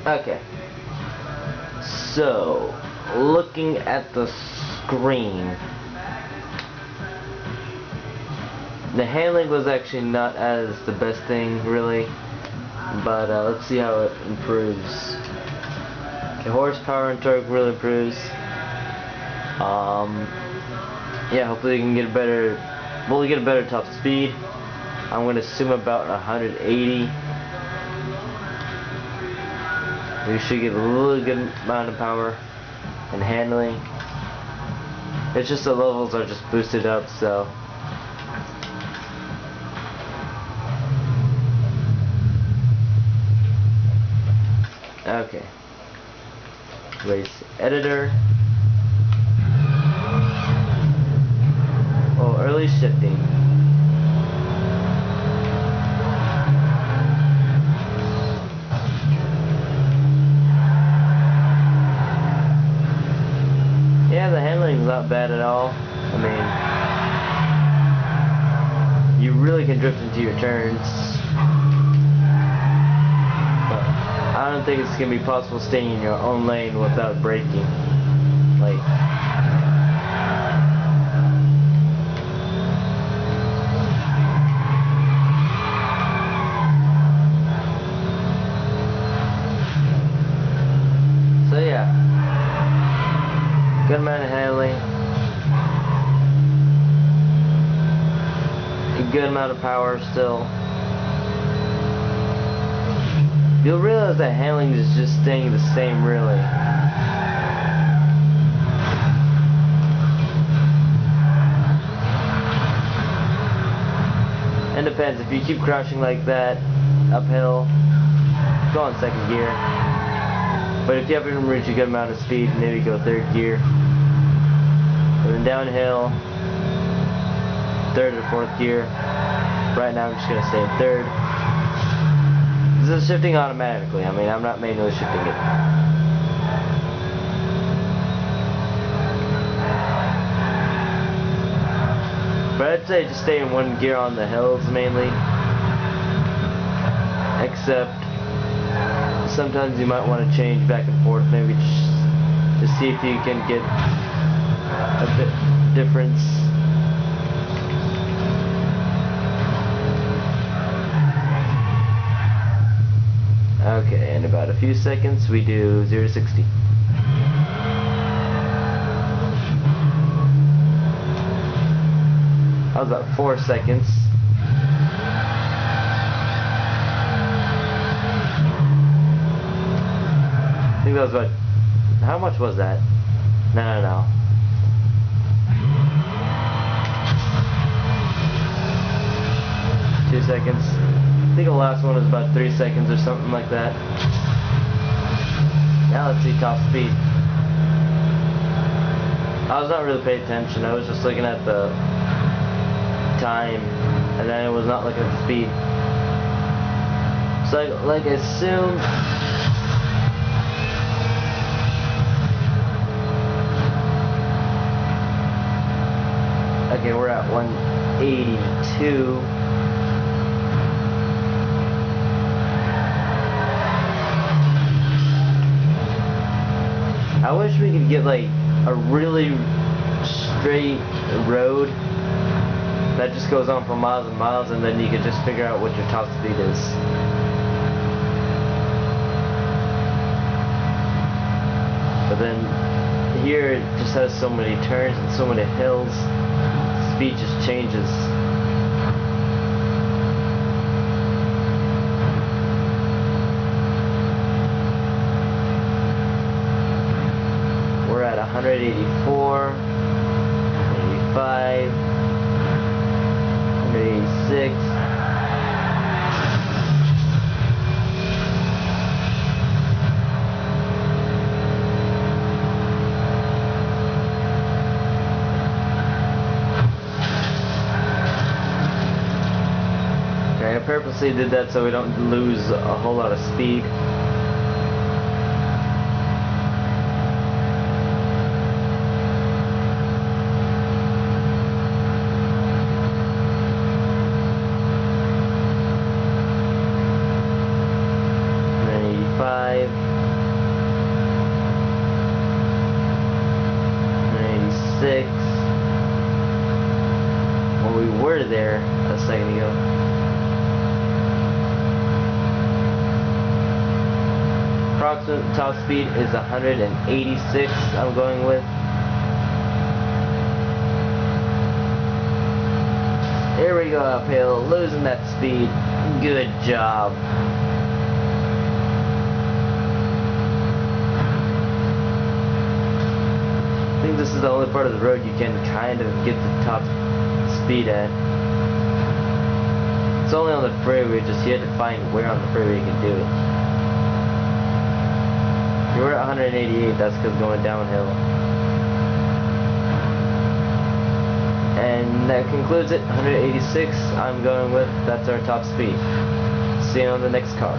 Okay. So, looking at the screen, the handling was actually not as the best thing, really. But let's see how it improves. Okay, horsepower and torque really improves. Yeah, hopefully you can get a better. We'll get a better top speed. I'm going to assume about 180. We should get a really good amount of power and handling. It's just the levels are just boosted up, so. Okay. Race editor. Oh, early shifting. Yeah, the handling's not bad at all. I mean, you really can drift into your turns. But I don't think it's gonna be possible staying in your own lane without braking. Like, so yeah, good amount of handling, a good amount of power still. You'll realize that handling is just staying the same, really. It depends. If you keep crouching like that, uphill, go on second gear. But if you haven't reached a good amount of speed, maybe go third gear. And then downhill, third or fourth gear. Right now I'm just going to stay in third. This is shifting automatically. I mean, I'm not manually shifting it. But I'd say just stay in one gear on the hills mainly. Except sometimes you might want to change back and forth, maybe just to see if you can get a bit difference. Okay, in about a few seconds we do 0 to 60. That was about 4 seconds. I think that was about, how much was that? No. 2 seconds. I think the last one was about 3 seconds or something like that. Now let's see top speed. I was not really paying attention. I was just looking at the time, and then I was not looking at the speed. So like I assumed. Okay, we're at 182. I wish we could get like a really straight road that just goes on for miles and miles, and then you could just figure out what your top speed is. But then here it just has so many turns and so many hills, speed just changes. We're at 184, 185, 186. Okay, I purposely did that so we don't lose a whole lot of speed. Five. second ago. Approximate top speed is 186 I'm going with. Here we go uphill, losing that speed. Good job. I think this is the only part of the road you can kind of get the top speed at. It's only on the freeway, just you have to find where on the freeway you can do it. You were at 188, that's because going downhill. And that concludes it. 186 I'm going with. That's our top speed. See you on the next car.